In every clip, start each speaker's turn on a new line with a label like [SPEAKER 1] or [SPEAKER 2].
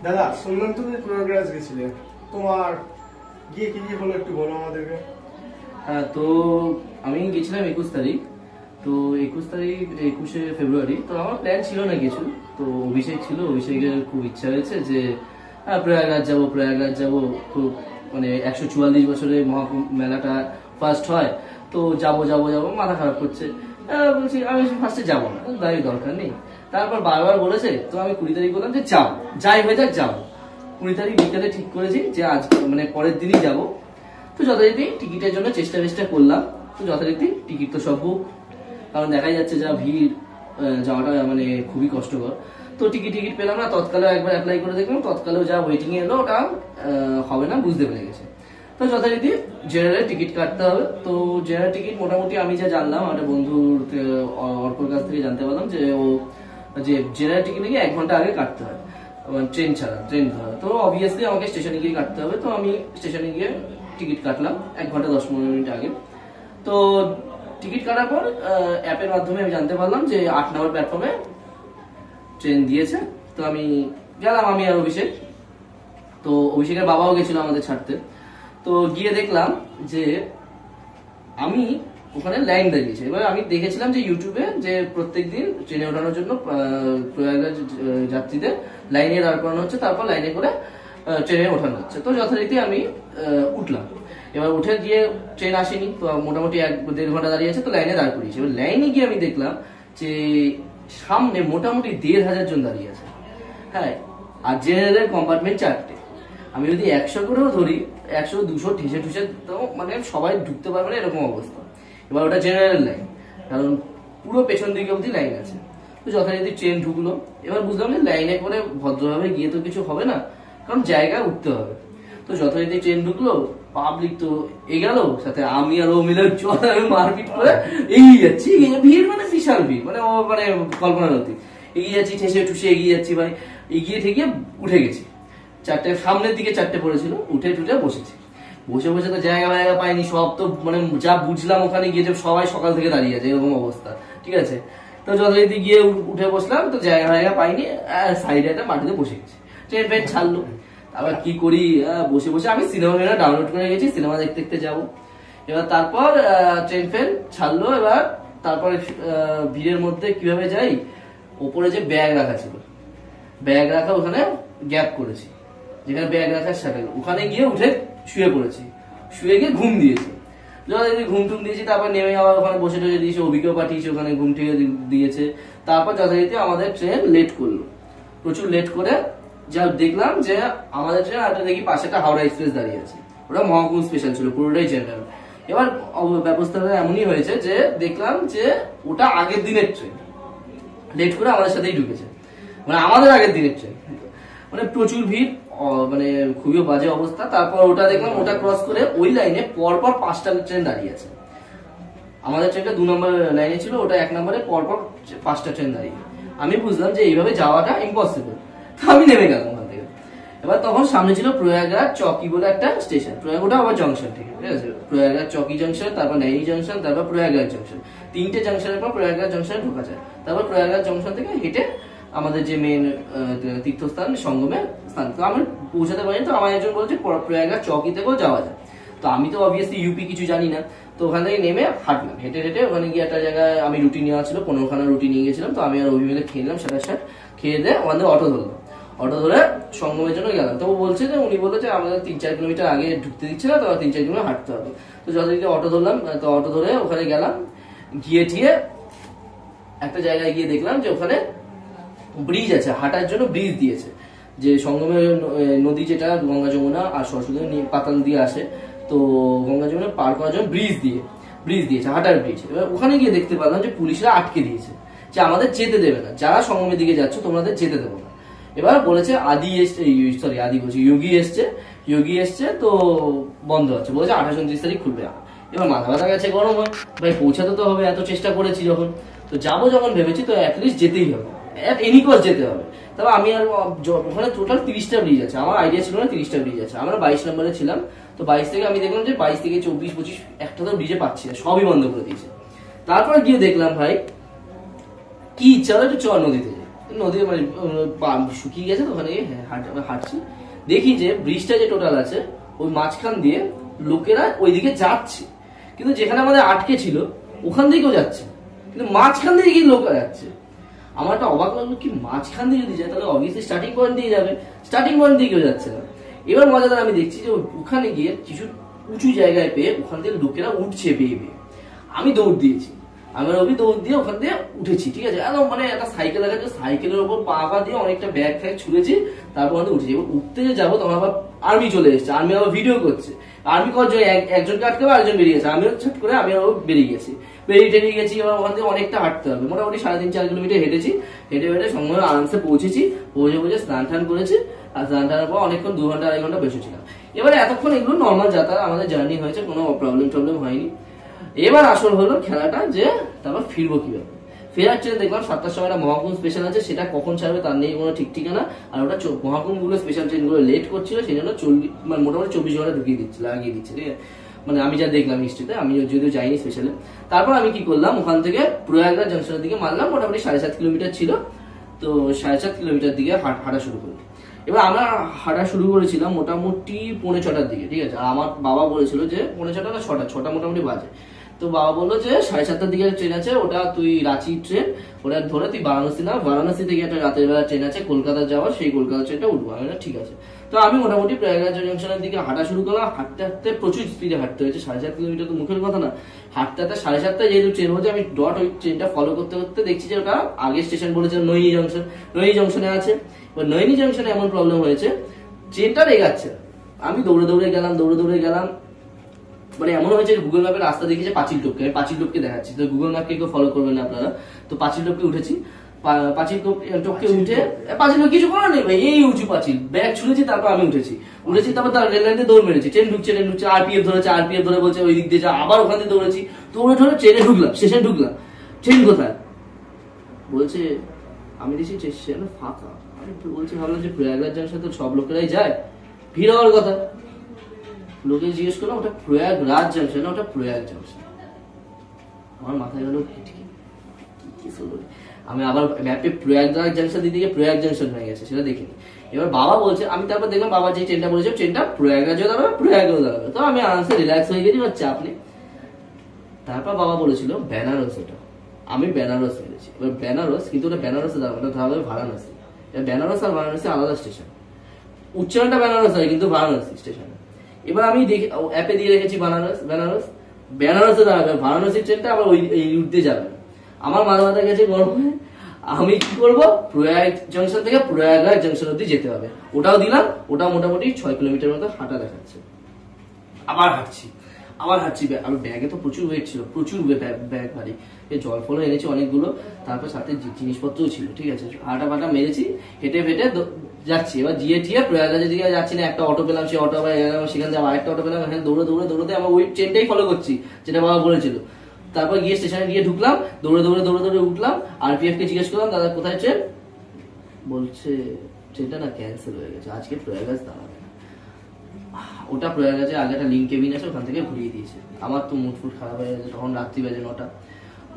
[SPEAKER 1] দাদা শুনলাম তুমি প্রয়াগরাজ গেছিলে, তোমার গিয়ে কি কি হলো একটু বলো আমাদেরকে।
[SPEAKER 2] হ্যাঁ, তো আমি গেছিলাম 21 তারিখ। তো 21 তারিখ 21শে ফেব্রুয়ারি। তো আমার প্ল্যান ছিল না কিছু, তো অভিষেক ছিল, অভিষেকের খুব ইচ্ছা হয়েছে যে প্রয়াগরাজ যাবো, প্রয়াগরাজ যাবো। খুব মানে 144 বছরে মহাকুম্ভ মেলাটা ফার্স্ট হয়, তো যাবো যাবো যাবো, মাথা খারাপ করছে। বলছি আমি ফার্স্টে যাবো না, তাই দরকার নেই। তারপর বারবার বলেছে, তো আমি 20 তারিখ বললাম যে যাও, যাই হয়ে যাক যাবো। 20 তারিখ বিকালে ঠিক করেছি যে আজ মানে পরের দিনই যাবো। তো যথারীতি টিকিটের জন্য চেষ্টা করলাম। তো যথারীতি টিকিট তো সব বুক, কারণ দেখাই যাচ্ছে যা ভিড়, যাওয়াটা মানে খুবই কষ্টকর। তো টিকিট পেলাম না। তৎকালে একবার অ্যাপ্লাই করে দেখলাম, তৎকালেও যা ওয়েটিং এলো ওটা হবে না, বুঝতে পেরে গেছে। তো যথারীতি জেনারেল টিকিট কাটতে হবে। তো জেনারেল টিকিট মোটামুটি আমি যা জানলাম, একটা বন্ধুর অর্পর কাছ থেকে জানতে পারলাম যে ও যে জেনারেল টিকিট নাকি 1 ঘন্টা আগে কাটতে হয়, ট্রেন ধরা। তো অবভিয়াসলি আমাকে স্টেশনে গিয়ে কাটতে হবে। তো আমি স্টেশনে গিয়ে টিকিট কাটলাম 1 ঘন্টা 10-15 মিনিট আগে। তো টিকিট কাটার পর অ্যাপের মাধ্যমে আমি জানতে পারলাম যে 8 নম্বর প্ল্যাটফর্মে ট্রেন দিয়েছে। তো আমি গেলাম, আমি আর অভিষেক। তো অভিষেকের বাবাও গেছিল আমাদের ছাড়তে। তো গিয়ে দেখলাম যে আমি ওখানে লাইন দাঁড়িয়েছে। এবার আমি দেখেছিলাম যে ইউটিউবে যে প্রত্যেকদিন ট্রেনে ওঠানোর জন্য প্রয়াগরাজ যাত্রীদের লাইনে দাঁড় করানো হচ্ছে, তারপর লাইনে করে ট্রেনে ওঠানো হচ্ছে। তো যথারীতি আমি উঠলাম। এবার উঠে গিয়ে ট্রেন আসেনি, তো মোটামুটি 1-1.5 ঘন্টা দাঁড়িয়ে আছে। তো লাইনে দাঁড় করিয়েছে। এবার লাইনে গিয়ে আমি দেখলাম যে সামনে মোটামুটি 1,500 জন দাঁড়িয়ে আছে। হ্যাঁ, আর জেনারেলের কম্পার্টমেন্ট 4টে। আমি যদি 100 করেও ধরি, 100-200 ঠেসে তো মানে সবাই ঢুকতে পারবে না, এরকম অবস্থা। এবার ওটা জেনারেল লাইন, কারণ পুরো পেছন দিকে অবধি লাইন আছে। তো যথারীতি ট্রেন ঢুকলো। এবার বুঝলাম যে লাইনে করে ভদ্রভাবে গিয়ে তো কিছু হবে না, কারণ জায়গায় উঠতে হবে। তো যথারীতি ট্রেন ঢুকলো, পাবলিক তো এগেলো, সাথে আমি আর ও মিলে মারপিট করে এগিয়ে যাচ্ছি। ভিড় মানে বিশাল ভিড়, মানে ও মানে কল্পনার অতীত। এগিয়ে যাচ্ছি, ঠেসে এগিয়ে যাচ্ছি ভাই। এগিয়ে ঠেকিয়ে উঠে গেছি। 4টে সামনের দিকে 4টে পড়েছিল, উঠে বসেছি। বসে তো জায়গা পাইনি। সব তো মানে যা বুঝলাম ওখানে গিয়ে যে সবাই সকাল থেকে দাঁড়িয়ে আছে, এরকম অবস্থা। ঠিক আছে, তো যথারীতি গিয়ে উঠে বসলাম। তো জায়গা পাইনি, সাইডে একটা মাটিতে বসে গেছি। ট্রেন ফেন ছাড়লো। আবার কি করি, বসে আমি সিনেমা ডাউনলোড করে গেছি, সিনেমা দেখতে যাবো। এবার তারপর ট্রেন ফেন ছাড়লো। এবার তারপর ভিড়ের মধ্যে কিভাবে যাই, ওপরে যে ব্যাগ রাখা ছিল, ব্যাগ রাখা ওখানে গ্যাপ করেছি, যেখানে ব্যাগ রাখার সাথে ওখানে গিয়ে উঠে শুয়ে পড়েছি। শুয়ে গিয়ে ঘুম দিয়েছি। যথারীতি ঘুম দিয়েছি। তারপর নেমে আবার ওখানে বসে দিয়েছে, অভিজ্ঞ পাঠিয়েছে, ওখানে ঘুম থেকে দিয়েছে। তারপর যথারীতি আমাদের ট্রেন লেট করলো, প্রচুর লেট করে। যা দেখলাম যে আমাদের ট্রেন আর দেখি পাশে একটা হাওড়া এক্সপ্রেস দাঁড়িয়ে আছে। ওটা মহাকুম্ভ স্পেশাল ছিল, পুরোটাই জেনারেল। এবার ব্যবস্থাটা এমনই হয়েছে যে দেখলাম যে ওটা আগের দিনের ট্রেন, লেট করে আমাদের সাথেই ঢুকেছে, মানে আমাদের আগের দিনের ট্রেন। মানে প্রচুর ভিড়, মানে খুবই বাজে অবস্থা। তারপর ওটা দেখলাম, ওটা ক্রস করে ওই লাইনে পরপর 5টা ট্রেন দাঁড়িয়ে আছে। আমাদের ট্রেনটা 2 নম্বর লাইনে ছিল, ওটা 1 নম্বরে পরপর 5টা ট্রেন দাঁড়িয়ে। আমি বুঝলাম যে এইভাবে যাওয়াটা ইম্পসিবল। তো আমি নেমে গেলাম ওখান থেকে। এবার তখন সামনে ছিল প্রয়াগরাজ চকি বলে একটা স্টেশন। প্রয়াগটা আবার জংশন থেকে, ঠিক আছে, প্রয়াগরাজ চকি জংশন, তারপর নাইনি জংশন, তারপর প্রয়াগরাজ জংশন। 3টে জংশনের পর প্রয়াগরাজ জংশনে ঢোকা যায়। তারপর প্রয়াগরাজ জংশন থেকে হেঁটে আমাদের যে মেন তীর্থস্থান সঙ্গমের স্থান, তো আমি পৌঁছাতে পারিনি। তো আমার একজন বলছে প্রয়াগরাজ চকি থেকেও যাওয়া যায়। তো আমি তো অবভিয়াসলি ইউপি কিছু জানি না। তো ওখান থেকে নেমে হাঁটলাম, হেঁটে ওখানে গিয়ে একটা জায়গায় আমি রুটি নেওয়া ছিল, 15খানা রুটি নিয়ে গেছিলাম। তো আমি আর অভিমেলে খেলাম, সেটা খেয়ে দিয়ে ওখান থেকে অটো ধরলাম। অটো ধরে সঙ্গমের জন্য গেলাম। তো ও বলছে যে উনি বললো যে আমাদের 3-4 কিলোমিটার আগে ঢুকতে দিচ্ছে না, তো 3-4 কিলোমিটার হাঁটতে হবে। তো যথারীতি অটো ধরলাম। তো অটো ধরে ওখানে গেলাম, গিয়ে একটা জায়গায় গিয়ে দেখলাম যে ওখানে ব্রিজ আছে, হাঁটার জন্য ব্রিজ দিয়েছে। যে সঙ্গমের নদী যেটা গঙ্গা যমুনা আর সরস্বতী পাতাল দিয়ে আসে, তো গঙ্গা যমুনা পার করার জন্য ব্রিজ দিয়েছে, হাঁটার ব্রিজ। এবার ওখানে গিয়ে দেখতে পেলাম যে পুলিশরা আটকে দিয়েছে, যে আমাদের যেতে দেবে না, যারা সঙ্গমের দিকে যাচ্ছ তোমাদের যেতে দেবো না। এবার বলেছে যোগী এসছে, তো বন্ধ আছে, বলেছে 28-29 তারিখ খুলবে। এবার মাথা ব্যথা গেছে, গরম হয় ভাই, পৌঁছাতে তো হবে, এত চেষ্টা করেছি যখন, তো যাবো যখন ভেবেছি, তো অ্যাটলিস্ট যেতেই হবে, এনি কস্ট যেতে হবে। তবে আমি আর ওখানে টোটাল 30টা ব্রিজ আছে, আমার আইডিয়া ছিল না 30টা ব্রিজ আছে। আমরা 22 নম্বরে ছিলাম। তো 22 থেকে আমি দেখলাম যে 22 থেকে 24-25 একটা তো ব্রিজে পাচ্ছি না, সবই বন্ধ করে দিয়েছে। তারপর গিয়ে দেখলাম ভাই কি ইচ্ছা হলো একটু নদীতে যাই। নদী মানে শুকিয়ে গেছে তো ওখানে গিয়ে হাঁটছি, দেখি যে ব্রিজটা যে টোটাল আছে ওই মাঝখান দিয়ে লোকেরা ওইদিকে যাচ্ছে, কিন্তু যেখানে আমাদের আটকে ছিল ওখান দিকেও যাচ্ছে, কিন্তু মাঝখান দিয়ে গিয়ে লোক যাচ্ছে। আমার একটা অবাক লাগলো কি মাঝখান দিয়ে যদি যায় তাহলে অবভিয়াসলি স্টার্টিং পয়েন্ট দিয়ে যাবে, স্টার্টিং পয়েন্ট দিয়ে কেউ যাচ্ছে না। এবার মজাদার আমি দেখছি যে ওখানে গিয়ে কিছু উঁচু জায়গায় পেয়ে ওখান থেকে লোকেরা উঠছে বেয়ে বেয়ে, আমি দৌড় দিয়েছি, আমার অভি দৌড় দিয়ে ওখান দিয়ে উঠেছি, ঠিক আছে, একদম মানে একটা সাইকেল দেখাচ্ছে, সাইকেলের উপর পা দিয়ে অনেকটা ব্যাগ ফ্যাগ ছুঁড়েছি, তারপর ওখানে উঠেছি। এবার উঠতে যে যাবো তখন আবার আর্মি চলে এসেছে, আর্মি আবার ভিডিও করছে, আর্মি কজন একজনকে আটকে আরেকজন বেরিয়ে গেছে, আমিও ছুট করে আমি আবার বেরিয়ে গেছি, বেরিয়ে গেছি। এবার ওখান থেকে অনেকটা হাঁটতে হবে, মোটামুটি 3.5-4 কিলোমিটার হেঁটেছি, হেঁটে সঙ্গে আরামসে পৌঁছে স্নান টান করেছি, আর স্নান টানের পর অনেকক্ষণ 2 ঘন্টা 2.5 ঘন্টা বসেছিলাম। এবারে এতক্ষণ এগুলো নর্মাল যাতায়াত, আমাদের জার্নি হয়েছে, কোনো প্রবলেম হয়নি। এবার আসল হলো খেলাটা যে তারপর ফিরবো কিভাবে। ফেরার ট্রেন দেখলাম 7টার সময় একটা মহাকুম্ভ স্পেশাল আছে, সেটা কখন ছাড়বে তার নেই কোনো ঠিক ঠিকানা, আর ওটা মহাকুম্ভ গুলো স্পেশাল ট্রেন গুলো লেট করছিল, সেই জন্য মানে মোটামুটি 24 ঘন্টা লাগিয়ে দিচ্ছে, ঠিক আছে, মানে আমি যা দেখলাম হিস্ট্রিতে, আমি যদিও যাইনি স্পেশালে। তারপর আমি কি করলাম, ওখান থেকে প্রয়াগরাজ জংশনের দিকে মারলাম, মোটামুটি 7.5 কিলোমিটার ছিল, তো 7.5 কিলোমিটার দিকে হাঁটা শুরু করলাম। এবার আমরা হাঁটা শুরু করেছিলাম মোটামুটি 6:45 দিকে, ঠিক আছে, আমার বাবা বলেছিল যে 6:45 না 6টা মোটামুটি বাজে, তো বাবা বললো যে 7:30 দিকে ট্রেন আছে, ওটা তুই রাঁচি ট্রেন, ওটা ধরে তুই বারাণসী না, বারাণসী থেকে একটা রাতের বেলা ট্রেন আছে কলকাতা যাওয়ার, সেই কলকাতা ট্রেনটা উঠবো। আমি ঠিক আছে, তো আমি মোটামুটি প্রয়াগরাজ জংশনের দিকে হাঁটা শুরু করলাম। হাঁটতে হাঁটতে প্রচুর স্পিডে হাঁটতে হয়েছে, 7.5 কিলোমিটার তো মুখের কথা না, হাঁটতে হাঁটতে 7:30 যেহেতু ট্রেন হচ্ছে, আমি ওই ট্রেনটা ফলো করতে করতে দেখছি যে ওটা আগের স্টেশন বলেছে নৈনি জংশনে আছে। এবার নৈনি জংশনে এমন প্রবলেম হয়েছে, ট্রেনটা এগাচ্ছে, আমি দৌড়ে দৌড়ে গেলাম, মানে এমন হয়েছে গুগল ম্যাপের রাস্তা দেখিয়েছে পাঁচিল টপকে দেখাচ্ছি, তো গুগল ম্যাপকে কেউ ফলো করবেন না আপনারা, তো পাঁচিল টপকে উঠেছি, পাঁচিল টপকে উঠে পাঁচিল কিছু করার নেই ভাই, এই উঁচু পাঁচিল, ব্যাগ ছুঁড়েছি, তারপর আমি উঠেছি, তারপর তার রেল লাইনে দৌড় মেরেছি, ট্রেন ঢুকছে, আরপিএফ ধরে বলছে ওই দিক দিয়ে যা, আবার ওখান থেকে দৌড়ে ট্রেনে ঢুকলাম, স্টেশনে ঢুকলাম, ট্রেন কোথায় বলছে, আমি দেখছি স্টেশন ফাঁকা, আমি বলছি ভাবলাম যে প্রয়াগরাজ জংশন তো সব লোকেরাই যায়, ভিড় হওয়ার কথা, লোকে জিজ্ঞেস করলাম ওটা প্রয়াগরাজ জংশন না, ওটা প্রয়াগ জংশন। আমার মাথায় গেল আমি আবার ম্যাপে প্রয়াগরাজ জংশন দিকে প্রয়াগ জংশন হয়ে গেছে, সেটা দেখিনি। এবার বাবা বলছে, আমি তারপর দেখলাম বাবা যে ট্রেনটা বলেছে ট্রেনটা প্রয়াগরাজও দাঁড়াবে প্রয়াগেও দাঁড়াবে, তো আমি আরামসে রিল্যাক্স হয়ে গেছি, চাপ নেই। তারপর বাবা বলেছিল বেনারস, ওটা আমি বেনারস মেরেছি। এবার বেনারস, কিন্তু ওটা বেনারসে দাঁড়াবে, ওটা দাঁড়াবে বারাণসী। বেনারস আর বারাণসী আলাদা স্টেশন, উচ্চারণটা বেনারস হয় কিন্তু বারাণসী স্টেশন। এবার আমি দেখি অ্যাপে দিয়ে রেখেছি বেনারসে দাঁড়াবে, বারাণসী ট্রেনটা আবার এই রুট দিয়ে যাবে। আমার মাথা গেছে গরমে, আমি কি করবো, প্রয়াগ জংশন থেকে প্রয়াগরাজ জংশন অব্দি যেতে হবে, ওটাও দিলাম, ওটা মোটামুটি 6 কিলোমিটার মতো হাঁটা দেখাচ্ছে। আবার হাঁটছি, আমার ব্যাগে তো প্রচুর ওয়েট ছিল, প্রচুর ব্যাগ ভারী, জল ফল এনেছি অনেকগুলো, তারপর সাথে জিনিসপত্রও ছিল, ঠিক আছে, হাঁটা ফাটা মেরেছি, হেঁটে যাচ্ছি। এবার জিয়ে প্রয়াগরাজের দিকে যাচ্ছি না, একটা অটো পেলাম, সেই অটো সেখান থেকে আরেকটা অটো পেলাম, এখানে দৌড়ে আমার ওই ট্রেনটাই ফলো করছি যেটা বাবা বলেছিল। তারপর গিয়ে স্টেশনে গিয়ে ঢুকলাম, দৌড়ে উঠলাম, আরপিএফ কে জিজ্ঞেস করলাম দাদা কোথায় ট্রেন, বলছে ট্রেনটা না ক্যান্সেল হয়ে গেছে, আজকে প্রয়াগরাজ দাঁড়াবে। ওটা প্রয়াগরাজে আগে একটা লিঙ্ক কেবিন আছে, ওখান থেকে ঘুরিয়ে দিয়েছে। আমার তো মুড ফুড খারাপ হয়ে গেছে, তখন রাত্রি বাজে 9টা,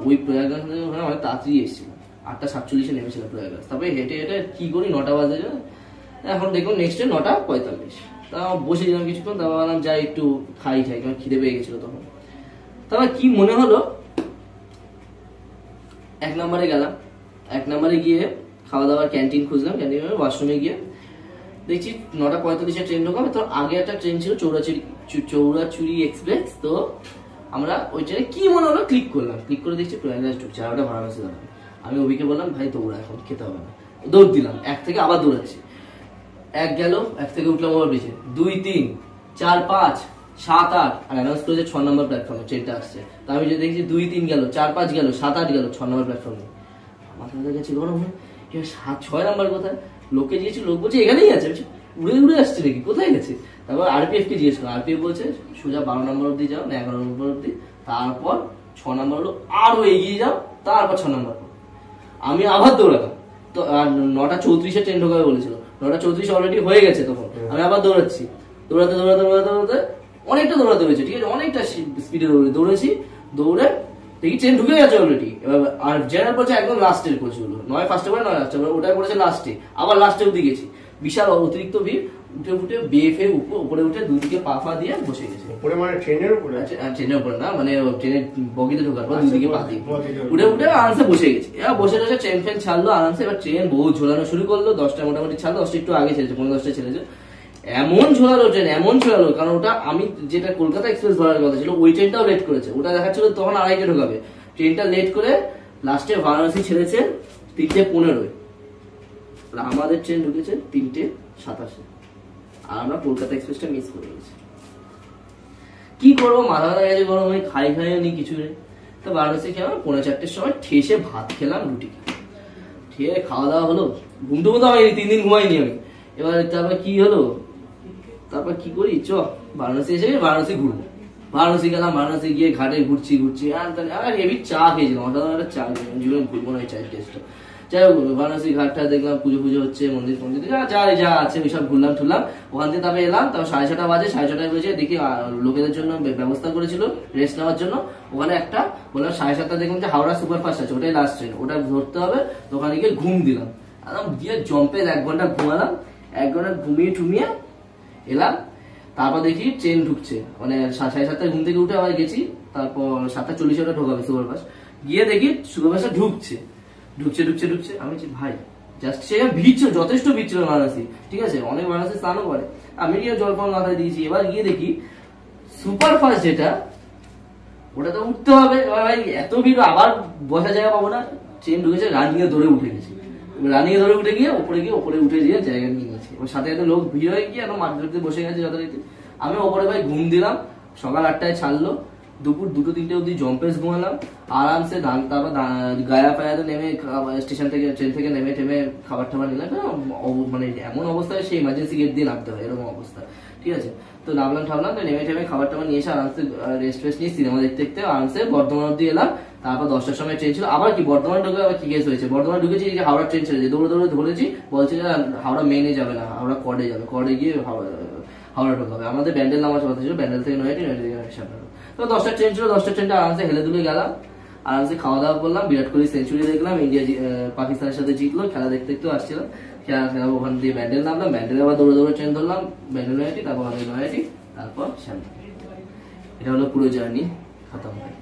[SPEAKER 2] ওই প্রয়াগরাজ অনেক তাড়াতাড়ি এসেছিল, 8:47 নেমেছিল প্রয়াগরাজ, তারপরে হেঁটে কি করি 9টা বাজে, এখন দেখুন নেক্সট ডে 9:45, তা বসেছিলাম কিছুক্ষণ, তারপর ভাবলাম যাই একটু খাই, কারণ খিদে পেয়ে গেছিল তখন। তারপর কি মনে হলো, 1 নম্বরে গেলাম, 1 নম্বরে গিয়ে খাওয়া দাওয়ার ক্যান্টিন খুঁজলাম, ক্যান্টিনের ওয়াশরুমে গিয়ে দেখছি 9:45 ট্রেন ঢোকাবে, তো আগে একটা ট্রেন ছিল চৌরাচুরি এক্সপ্রেস, তো আমরা ওই ট্রেনে কি মনে হলো ক্লিক করে দেখছি প্রয়াগরাজ ঢুকছে, আর ওটা বারাণসী দাঁড়াবে। আমি অভিকে বললাম ভাই দৌড়া, এখন খেতে হবে না, দৌড় দিলাম, 1 থেকে আবার দৌড়াচ্ছি, 1 গেল, 1 থেকে উঠলাম ওভার ব্রিজে, 2, 3, 4, 5, 7, 8, আর অ্যানাউন্স করেছে 6 নম্বর প্ল্যাটফর্মে ট্রেনটা আসছে। তো আমি যদি দেখছি 2, 3 গেল, 4, 5 গেল, 7, 8 গেল, 6 নম্বর প্ল্যাটফর্মে। মাথা গেছে গরম, 6 নম্বর কোথায়, লোককে জিজ্ঞেস, লোক বলছে এখানেই আছে, উড়ে আসছে নাকি, কোথায় গেছে। তারপর আরপিএফ কে জিজ্ঞেস করো, আরপিএফ বলছে সোজা 12 নম্বর অব্দি যাও, না 11 নম্বর অব্দি, তারপর 6 নম্বর হলো আরো এগিয়ে যাও, তারপর 6 নম্বর। আমি আবার দৌড়ালাম, তো 9:34 ট্রেন ঢোকাবে বলেছিল, 9:34 অলরেডি হয়ে গেছে, তখন আমি আবার দৌড়াচ্ছি, দৌড়াতে অনেকটা দৌড়াতে হয়েছে, ঠিক আছে, অনেকটা স্পিডে দৌড়ে দৌড়ে দেখি ট্রেন ঢুকে গেছে অলরেডি। এবার আর জেনারেল পড়ছে একদম লাস্টের কোচ গুলো, নয় ফার্স্টে করে নয় লাস্টে, ওটা করেছে লাস্টে, আবার লাস্টে অব্দি গেছি, বিশাল অতিরিক্ত ভিড়, উঠে উঠে বেফে উপরে উঠে দুদিকে পা ফা দিয়ে বসে গেছে।
[SPEAKER 1] উপরে মানে ট্রেনের উপরে?
[SPEAKER 2] ট্রেনের উপরে না, মানে ট্রেনের বগিতে ঢোকার পর দুদিকে পা দিয়ে উঠে উঠে আরামসে বসে গেছে। এবার বসে রয়েছে, ট্রেন ফ্রেন ছাড়লো আরামসে। এবার ট্রেন বহু ঝোলানো শুরু করলো, 10টা মোটামুটি ছাড়লো, 10টা একটু আগে ছেড়েছে, 10:15 ছেড়েছে। এমন ঝোলালো ট্রেন, এমন ঝোলালো, কারণ ওটা আমি যেটা কলকাতা এক্সপ্রেস ধরার কথা ছিল ওই ট্রেনটাও লেট করেছে, ওটা দেখাচ্ছিল তখন 2:30 ঢোকাবে, ট্রেনটা লেট করে লাস্টে বারাণসী ছেড়েছে 3:15। আমাদের ট্রেন ঢুকেছে 3:27, আর আমরা কলকাতা এক্সপ্রেসটা মিস করে গেছি। কি করবো, মাথা ব্যথা গেছে, গরম হয়ে খাই নি কিছু নেই। তো বারাণসী খেলাম 3:45 সময়, ঠেসে ভাত খেলাম, রুটি খেয়ে খাওয়া দাওয়া হলো, ঘুমতে ঘুমতে হয়নি, 3 দিন ঘুমাইনি আমি। এবার তারপর কি হলো, তারপর কি করি, বারাণসী এসে বারাণসী ঘুরবো, বারাণসী গেলাম, বারাণসী গিয়ে ঘাটে ঘুরছি আর হেভি চা খেয়েছিলাম, অসাধারণ একটা চা খেয়েছিলাম, জীবনে ভুলবো না এই চায়ের টেস্টটা। যাই হোক, বারাণসী ঘাটটা দেখলাম, পুজো হচ্ছে, মন্দির যা আছে ওইসব ঘুরলাম ঠুরলাম। ওখান থেকে তারপরে এলাম, তারপর 6:30 বাজে, 6:30 বেজে দেখি লোকেদের জন্য ব্যবস্থা করেছিল রেস্ট নেওয়ার জন্য। ওখানে একটা বললাম 7:30 দেখলাম যে হাওড়া সুপারফাস্ট আছে, ওটাই লাস্ট ট্রেন, ওটা ধরতে হবে। তো ওখানে গিয়ে ঘুম দিলাম, একদম দিয়ে জম্পে 1 ঘন্টা ঘুমালাম, 1 ঘন্টা ঘুমিয়ে টুমিয়ে এলাম। তারপর দেখি ট্রেন ঢুকছে, মানে 7:30 ঘুম থেকে উঠে আবার গেছি, তারপর 7:40 ওটা ঢোকাবে সুপারফাস্ট। গিয়ে দেখি সুপারফাস্টটা ঢুকছে, আমি ভাই জাস্ট সে ভিড় ছিল, যথেষ্ট ভিড় ছিল বারাণসী, ঠিক আছে, অনেক বারাণসী স্নানও করে, আমি গিয়ে জল ফল মাথায় দিয়েছি। এবার গিয়ে দেখি সুপারফাস্ট যেটা, ওটা তো উঠতে হবে, ভাই এত ভিড়, আবার বসা জায়গা পাবো না, ট্রেন ঢুকেছে, রানিং এ ধরে উঠে গেছি, রানিং এ ধরে উঠে গিয়ে উপরে উঠে গিয়ে জায়গা নিয়ে নিয়েছি। ওর সাথে সাথে লোক ভিড় হয়ে গিয়ে একদম মাঠে বসে গেছে যথারীতি। আমি ওপরে ভাই ঘুম দিলাম, সকাল 8টায় ছাড়লো, দুপুর 2-3টে অব্দি জম্পেস ঘুমালাম আরামসে। তারপর গায়া ফায়াতে নেমে স্টেশন থেকে ট্রেন থেকে নেমে টেমে খাবার টাবার নিলাম, মানে এমন অবস্থায় সেই ইমার্জেন্সি গেট দিয়ে নামতে হয়, এরকম অবস্থা, ঠিক আছে। তো নামলাম ঠামলাম, তো নেমে টেমে খাবার টাবার নিয়ে এসে আরামসে রেস্ট ফেস্ট নিয়ে সিনেমা দেখতে দেখতে আরামসে বর্ধমান অব্দি এলাম। তারপর 10টার সময় ট্রেন ছিল, আবার কি বর্ধমান ঢুকে আবার কি কেস হয়েছে, বর্ধমান ঢুকেছি, হাওড়া ট্রেন ছেড়েছে, দৌড়ে ধরেছি, বলছে যে হাওড়া মেনে যাবে না, হাওড়া কডে যাবে, কডে গিয়ে হাওড়া ঢোকাবে। আমাদের ব্যান্ডেল নামার কথা ছিল, ব্যান্ডেল থেকে নয়টি থেকে সামনে। তো 10টার ট্রেন ছিল, 10টার ট্রেনটা আরামসে হেলে দুলে গেলাম, আরামসে খাওয়া দাওয়া করলাম, বিরাট কোহলি সেঞ্চুরি দেখলাম, ইন্ডিয়া পাকিস্তানের সাথে জিতলো, খেলা দেখতে দেখতেও আসছিলাম, খেলা ওখান দিয়ে ব্যান্ডেল নামলাম, ব্যান্ডেলে আবার দৌড়ে ট্রেন ধরলাম, ব্যান্ডেল নয়টি, তারপর নয়টি, তারপর সামনে। এটা হলো পুরো জার্নি খতম হয়।